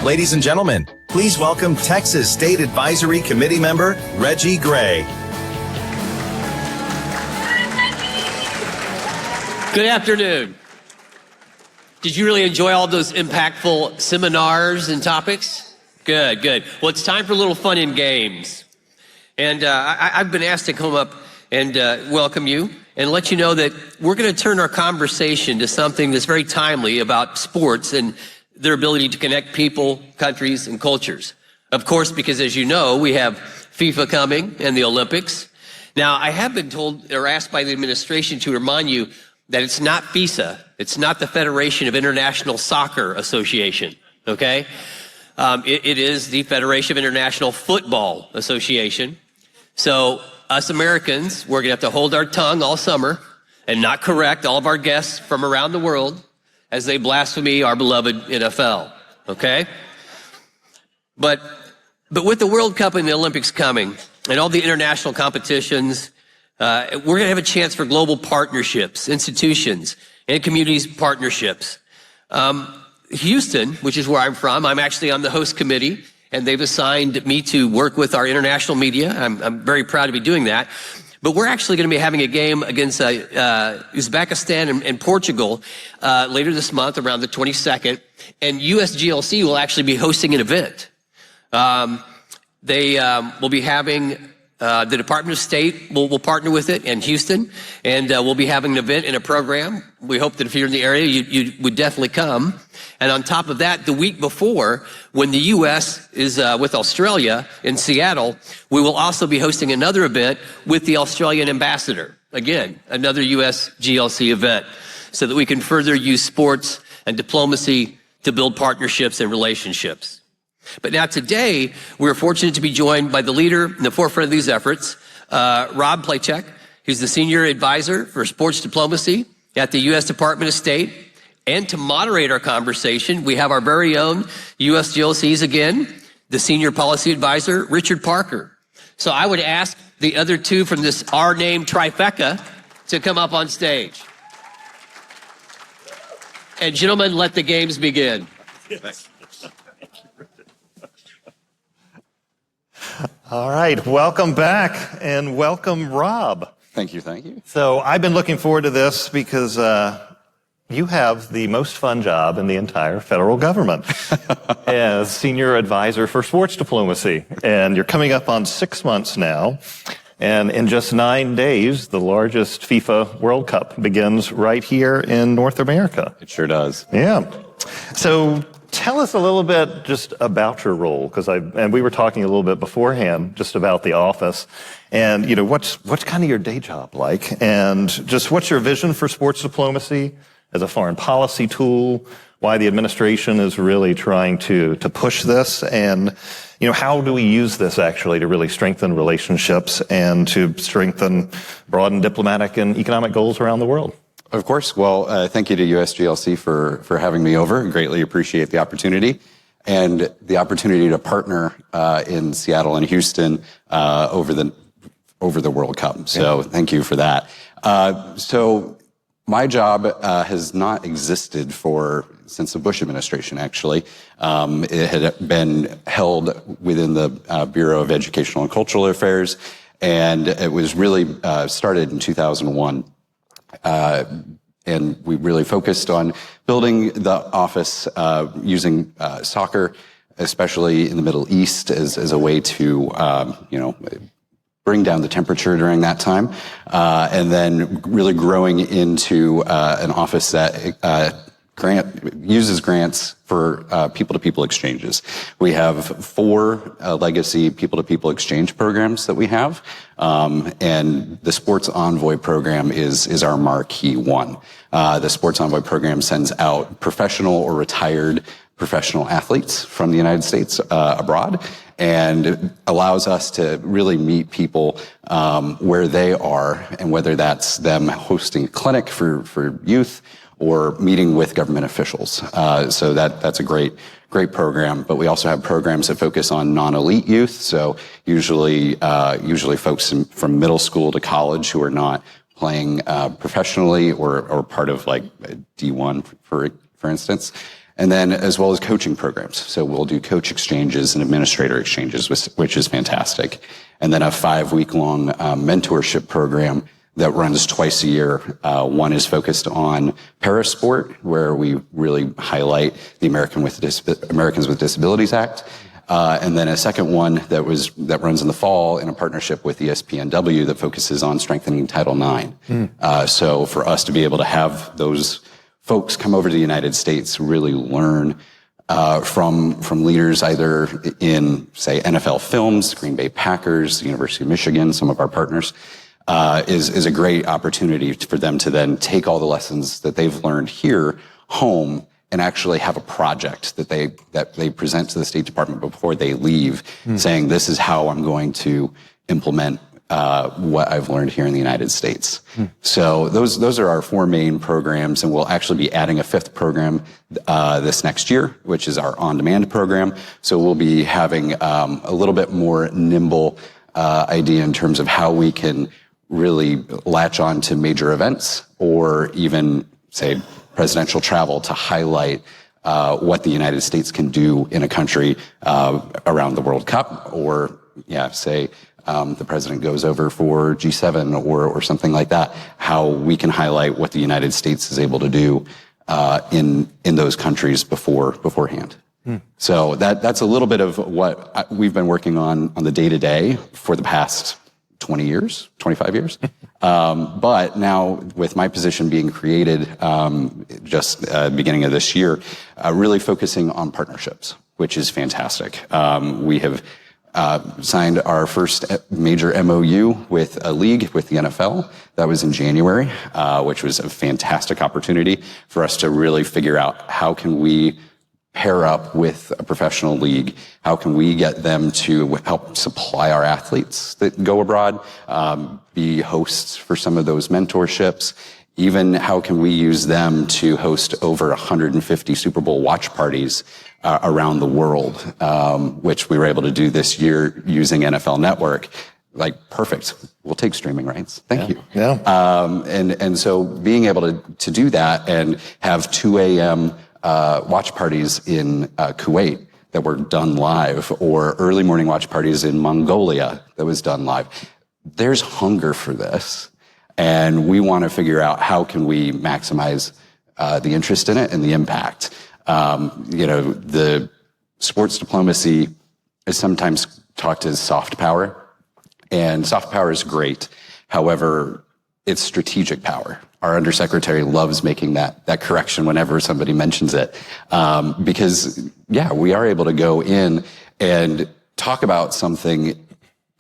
Ladies and gentlemen, please welcome Texas State Advisory Committee member Reggie Gray. Good afternoon. Did you really enjoy all those impactful seminars and topics? Good, good. Well, it's time for a little fun and games. And I've been asked to come up and welcome you and let you know that we're going to turn our conversation to something that's very timely about sports and their ability to connect people, countries, and cultures. Of course, because as you know, we have FIFA coming and the Olympics. Now, I have been told or asked by the administration to remind you that it's not FISA. It's not the Federation of International Soccer Association, okay? It is the Federation of International Football Association. So us Americans, we're gonna have to hold our tongue all summer and not correct all of our guests from around the world as they blaspheme our beloved NFL, okay? But with the World Cup and the Olympics coming and all the international competitions, we're gonna have a chance for global partnerships, institutions, and communities partnerships. Houston, which is where I'm from, I'm actually on the host committee, and they've assigned me to work with our international media. I'm very proud to be doing that. But we're actually going to be having a game against Uzbekistan and Portugal later this month, around the 22nd. And USGLC will actually be hosting an event. They will be having the Department of State will partner with it in Houston, and we'll be having an event and a program. We hope that if you're in the area, you would definitely come. And on top of that, the week before, when the U.S. is with Australia in Seattle, we will also be hosting another event with the Australian ambassador. Again, another USGLC event, so that we can further use sports and diplomacy to build partnerships and relationships. But now today, we're fortunate to be joined by the leader in the forefront of these efforts, Rob Placek. He's the senior advisor for sports diplomacy at the U.S. Department of State. And to moderate our conversation, we have our very own USGLC's again, the senior policy advisor, Richard Parker. So I would ask the other two from this R-name trifecta to come up on stage. And gentlemen, let the games begin. All right, welcome back and welcome, Rob. Thank you, thank you. So I've been looking forward to this because you have the most fun job in the entire federal government as senior advisor for sports diplomacy. And you're coming up on 6 months now. And in just 9 days, the largest FIFA World Cup begins right here in North America. It sure does. Yeah. So tell us a little bit just about your role, and we were talking a little bit beforehand just about the office, and you know what's kind of your day job like, and just what's your vision for sports diplomacy as a foreign policy tool, why the administration is really trying to push this, and you know how do we use this actually to really strengthen relationships and to broaden diplomatic and economic goals around the world. Of course. Well, thank you to USGLC for having me over. Greatly appreciate the opportunity and the opportunity to partner in Seattle and Houston over the World Cup. So thank you for that. So my job has not existed since the Bush administration, actually. It had been held within the Bureau of Educational and Cultural Affairs, and it was really started in 2001. And we really focused on building the office using soccer, especially in the Middle East, as a way to, bring down the temperature during that time, and then really growing into an office that uses grants for people-to-people exchanges. We have 4 legacy people-to-people exchange programs that we have, and the Sports Envoy program is our marquee one. The Sports Envoy program sends out professional or retired professional athletes from the United States abroad, and allows us to really meet people where they are, and whether that's them hosting a clinic for youth or meeting with government officials. So that's a great program. But we also have programs that focus on non-elite youth. So usually folks from middle school to college who are not playing professionally or part of like D1, for instance. And then as well as coaching programs. So we'll do coach exchanges and administrator exchanges, which is fantastic. And then a 5-week-long mentorship program that runs twice a year. One is focused on parasport, where we really highlight the Americans with Disabilities Act. And then a second one that runs in the fall in a partnership with ESPNW that focuses on strengthening Title IX. So for us to be able to have those folks come over to the United States, really learn from leaders either in, say, NFL Films, Green Bay Packers, the University of Michigan, some of our partners, is a great opportunity for them to then take all the lessons that they've learned here home and actually have a project that they present to the State Department before they leave, saying, this is how I'm going to implement what I've learned here in the United States. So those are our 4 main programs, and we'll actually be adding a 5th program this next year, which is our on-demand program. So we'll be having a little bit more nimble idea in terms of how we can really latch on to major events or even, say, presidential travel to highlight what the United States can do in a country around the World Cup, or say the president goes over for G7 or something like that, how we can highlight what the United States is able to do in those countries beforehand. So that's a little bit of what we've been working on the day-to-day for the past 20 years, 25 years. But now with my position being created just beginning of this year, really focusing on partnerships, which is fantastic. We have signed our first major MOU with a league, with the NFL. That was in January, which was a fantastic opportunity for us to really figure out how can we pair up with a professional league? How can we get them to help supply our athletes that go abroad, be hosts for some of those mentorships? Even how can we use them to host over 150 Super Bowl watch parties around the world, which we were able to do this year using NFL Network. Like, perfect. We'll take streaming rights. Thank you. Yeah. And so being able to do that and have 2 a.m. Watch parties in Kuwait that were done live, or early morning watch parties in Mongolia that was done live. There's hunger for this, and we want to figure out how can we maximize the interest in it and the impact. The sports diplomacy is sometimes talked as soft power, and soft power is great. However, it's strategic power. Our undersecretary loves making that correction whenever somebody mentions it. Because, we are able to go in and talk about something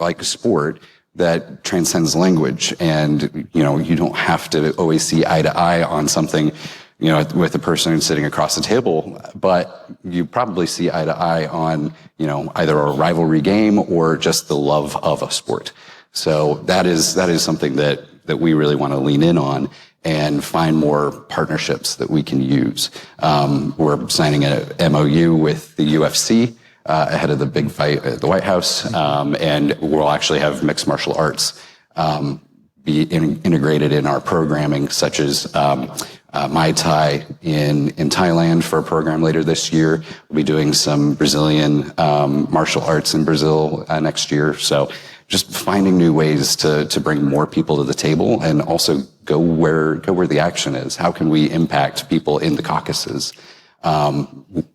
like a sport that transcends language. And, you don't have to always see eye to eye on something, with the person sitting across the table, but you probably see eye to eye on, either a rivalry game or just the love of a sport. So that is something that we really want to lean in on and find more partnerships that we can use. We're signing an MOU with the UFC ahead of the big fight at the White House, and we'll actually have mixed martial arts be integrated in our programming, such as Muay Thai in Thailand for a program later this year. We'll be doing some Brazilian martial arts in Brazil next year. So just finding new ways to bring more people to the table, and also go where the action is. How can we impact people in the Caucasus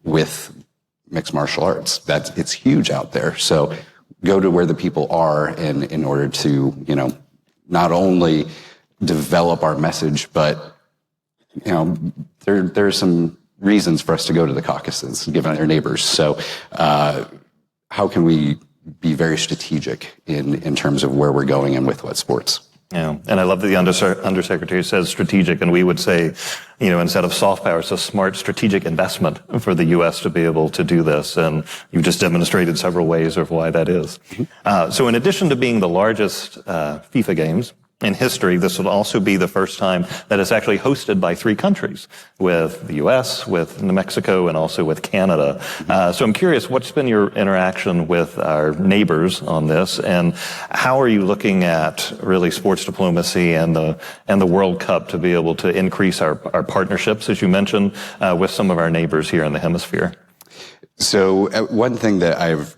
with mixed martial arts? It's huge out there. So go to where the people are, and in order to not only develop our message, but there are some reasons for us to go to the Caucasus, given their neighbors. So how can we be very strategic in terms of where we're going and with what sports? Yeah, and I love that the undersecretary says strategic, and we would say, instead of soft power, it's a smart strategic investment for the U.S. to be able to do this, and you've just demonstrated several ways of why that is. So in addition to being the largest FIFA games, in history, this will also be the first time that it's actually hosted by 3 countries, with the U.S., with New Mexico, and also with Canada. So I'm curious, what's been your interaction with our neighbors on this, and how are you looking at really sports diplomacy and the World Cup to be able to increase our partnerships, as you mentioned, with some of our neighbors here in the hemisphere? So one thing that I've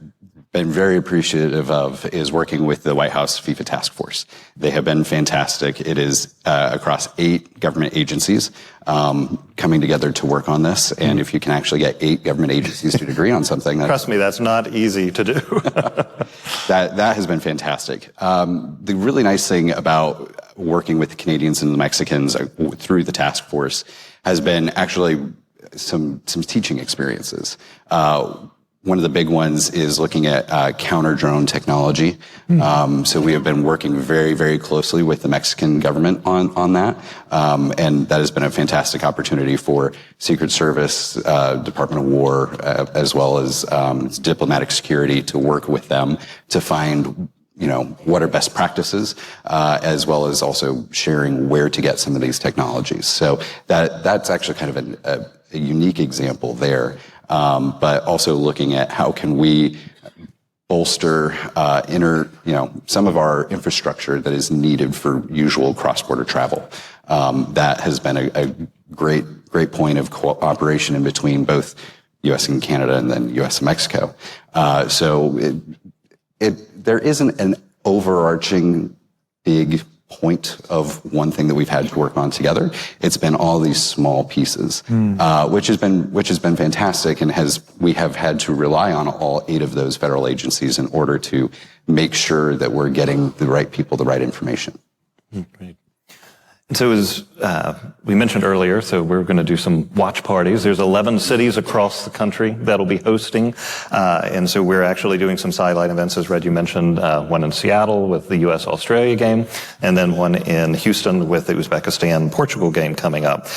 been very appreciative of is working with the White House FIFA Task Force. They have been fantastic. It is across 8 government agencies coming together to work on this. And if you can actually get 8 government agencies to agree on something, trust me, that's not easy to do. that has been fantastic. The really nice thing about working with the Canadians and the Mexicans through the task force has been actually some teaching experiences. One of the big ones is looking at counter drone technology. So we have been working very, very closely with the Mexican government on that. And that has been a fantastic opportunity for Secret Service, Department of War, as well as diplomatic security to work with them to find what are best practices, as well as also sharing where to get some of these technologies. So that's actually kind of a unique example there. But also looking at how can we bolster some of our infrastructure that is needed for usual cross-border travel. That has been a great point of cooperation in between both U.S. and Canada, and then U.S. and Mexico. So there isn't an overarching big point of one thing that we've had to work on together. It's been all these small pieces, which has been fantastic, and we have had to rely on all 8 of those federal agencies in order to make sure that we're getting the right people the right information. Great. And so as we mentioned earlier, so we're going to do some watch parties. There's 11 cities across the country that'll be hosting. And so we're actually doing some sideline events, as Reggie mentioned, one in Seattle with the U.S.-Australia game, and then one in Houston with the Uzbekistan-Portugal game coming up.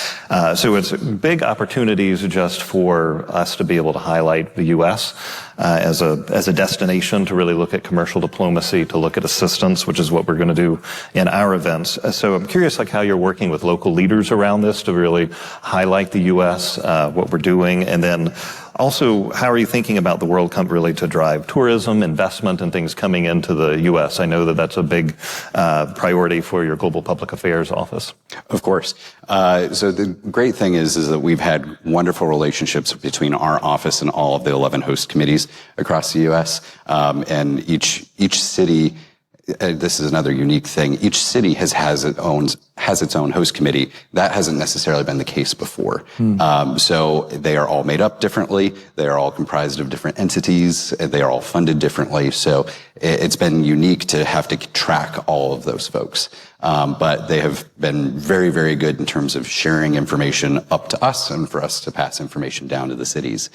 So it's big opportunities just for us to be able to highlight the U.S. As a destination to really look at commercial diplomacy, to look at assistance, which is what we're going to do in our events. So I'm curious, how you're working with local leaders around this to really highlight the U.S., what we're doing, and then also, how are you thinking about the World Cup really to drive tourism, investment, and things coming into the U.S.? I know that that's a big priority for your Global Public Affairs office. Of course. So the great thing is that we've had wonderful relationships between our office and all of the 11 host committees across the U.S. And each city, this is another unique thing, each city has its own host committee. That hasn't necessarily been the case before. So they are all made up differently. They are all comprised of different entities. They are all funded differently. So it's been unique to have to track all of those folks. But they have been very, very good in terms of sharing information up to us and for us to pass information down to the cities.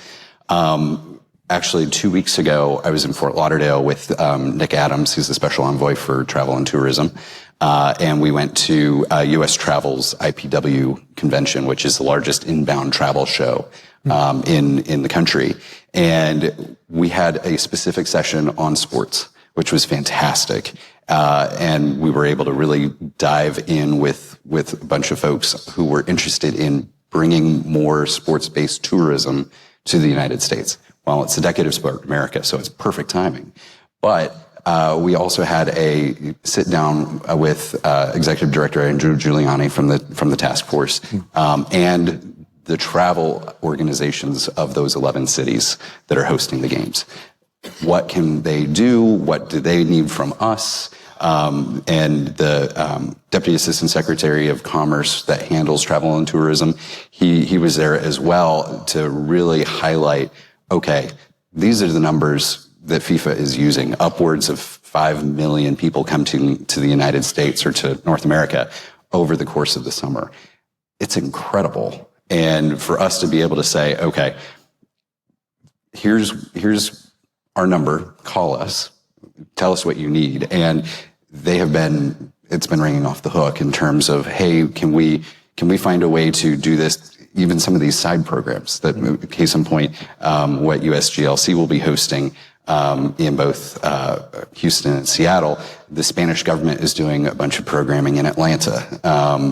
Actually, 2 weeks ago, I was in Fort Lauderdale with Nick Adams, who's the special envoy for travel and tourism. And we went to U.S. Travel's IPW convention, which is the largest inbound travel show in the country. And we had a specific session on sports, which was fantastic. And we were able to really dive in with a bunch of folks who were interested in bringing more sports-based tourism to the United States. Well, it's the decade of sport in America, so it's perfect timing. But we also had a sit down with Executive Director Andrew Giuliani from the task force, and the travel organizations of those 11 cities that are hosting the games. What can they do? What do they need from us? And the Deputy Assistant Secretary of Commerce that handles travel and tourism, he was there as well to really highlight, okay, these are the numbers that FIFA is using. Upwards of 5 million people come to the United States or to North America over the course of the summer. It's incredible. And for us to be able to say, okay, here's our number, call us, tell us what you need. And it's been ringing off the hook in terms of, hey, can we find a way to do this? Even some of these side programs that, case in point, what USGLC will be hosting, in both Houston and Seattle. The Spanish government is doing a bunch of programming in Atlanta.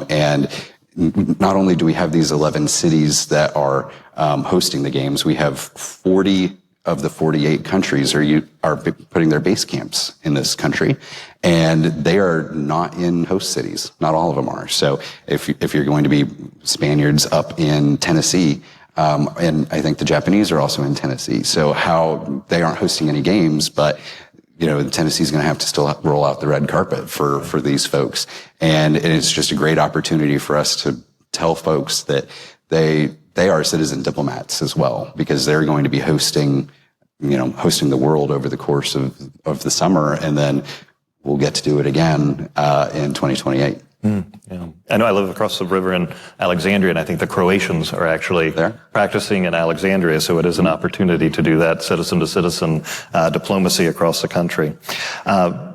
And not only do we have these 11 cities that are hosting the games, we have 40 of the 48 countries are putting their base camps in this country, and they are not in host cities. Not all of them are. So if you're going to be Spaniards up in Tennessee, and I think the Japanese are also in Tennessee, so how they aren't hosting any games, but Tennessee's going to have to still roll out the red carpet for these folks, and it's just a great opportunity for us to tell folks that they are citizen diplomats as well, because they're going to be hosting the world over the course of the summer, and then we'll get to do it again in 2028. Yeah. I know I live across the river in Alexandria, and I think the Croatians are actually practicing in Alexandria, so it is an opportunity to do that citizen-to-citizen diplomacy across the country.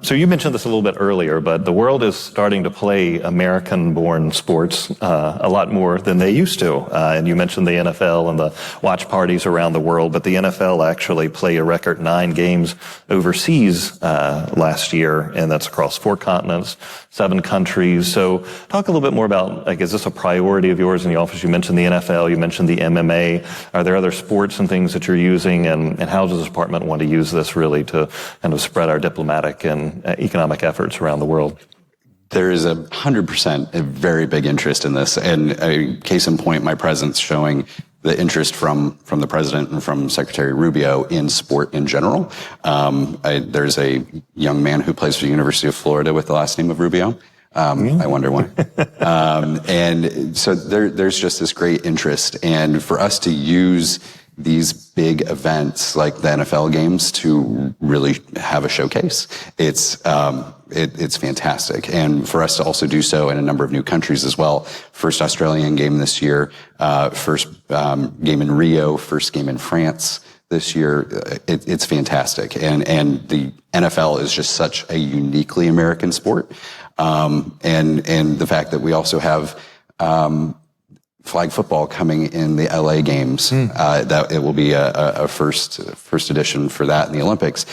So you mentioned this a little bit earlier, but the world is starting to play American-born sports a lot more than they used to. And you mentioned the NFL and the watch parties around the world, but the NFL actually played a record 9 games overseas last year, and that's across 4 continents, 7 countries. So talk a little bit more about, is this a priority of yours in the office? You mentioned the NFL, you mentioned the MMA. Are there other sports and things that you're using, and how does the department want to use this really to kind of spread our diplomatic and economic efforts around the world? There is 100% a very big interest in this, and a case in point, my presence showing the interest from the president and from Secretary Rubio in sport in general. There's a young man who plays for the University of Florida with the last name of Rubio. I wonder why. And so there's just this great interest, and for us to use these big events like the NFL games to really have a showcase, it's fantastic. And for us to also do so in a number of new countries as well. First Australian game this year, first game in Rio, first game in France this year. It's fantastic. And the NFL is just such a uniquely American sport. And the fact that we also have flag football coming in the LA games, that it will be a first edition for that in the Olympics.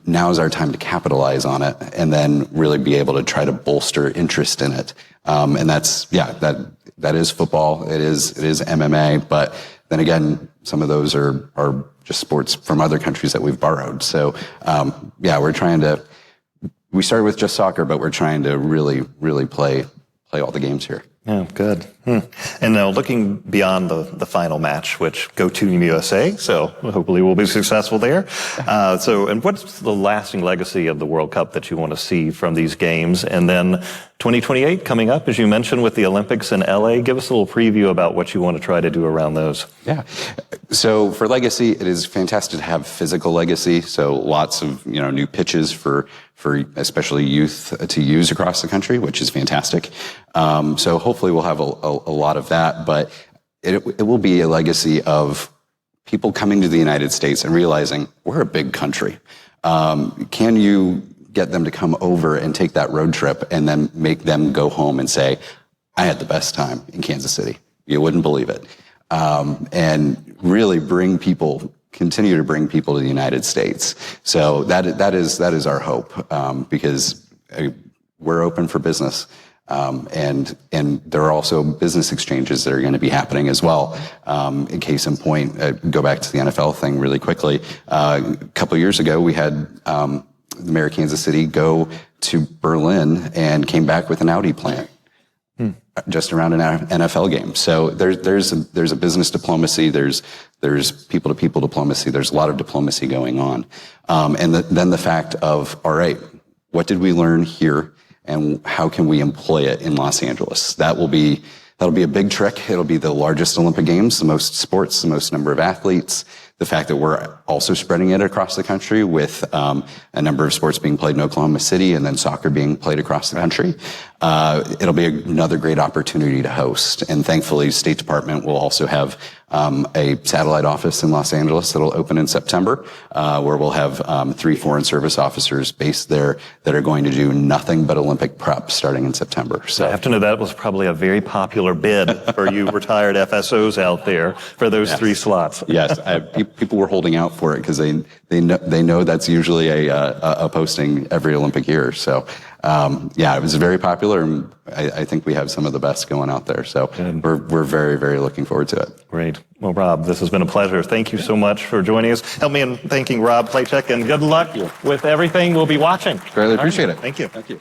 Now is our time to capitalize on it, and then really be able to try to bolster interest in it. And that is football. It is MMA, but then again, some of those are just sports from other countries that we've borrowed. So we started with just soccer, but we're trying to really, really play all the games here. Yeah, good. And now looking beyond the final match, which go Team USA, so hopefully we'll be successful there. And what's the lasting legacy of the World Cup that you want to see from these games? And then 2028 coming up, as you mentioned, with the Olympics in LA. Give us a little preview about what you want to try to do around those. Yeah. So for legacy, it is fantastic to have physical legacy. So lots of new pitches for especially youth to use across the country, which is fantastic. So hopefully we'll have a lot of that, but it will be a legacy of people coming to the United States and realizing we're a big country. Can you get them to come over and take that road trip and then make them go home and say, I had the best time in Kansas City. You wouldn't believe it. And really continue to bring people to the United States. So that is our hope, because we're open for business. And there are also business exchanges that are going to be happening as well. In case in point, go back to the NFL thing really quickly. A couple of years ago, we had the mayor of Kansas City go to Berlin and came back with an Audi plant just around an NFL game. So there's a business diplomacy. There's people-to-people diplomacy. There's a lot of diplomacy going on. And then the fact of, all right, what did we learn here? And how can we employ it in Los Angeles? That'll be a big trick. It'll be the largest Olympic Games, the most sports, the most number of athletes. The fact that we're also spreading it across the country with a number of sports being played in Oklahoma City and then soccer being played across the country. It'll be another great opportunity to host. And thankfully, State Department will also have a satellite office in Los Angeles that'll open in September, where we'll have 3 foreign service officers based there that are going to do nothing but Olympic prep starting in September. So I have to know that was probably a very popular bid for you retired FSOs out there for those 3 slots. Yes, people were holding out for it because they know that's usually a posting every Olympic year. So yeah, it was very popular, and I think we have some of the best going out there. So we're very, very looking forward to it. Great. Well, Rob, this has been a pleasure. Thank you so much for joining us. Help me in thanking Rob, Placek, and good luck with everything we'll be watching. Greatly appreciate it. Thank you. Thank you.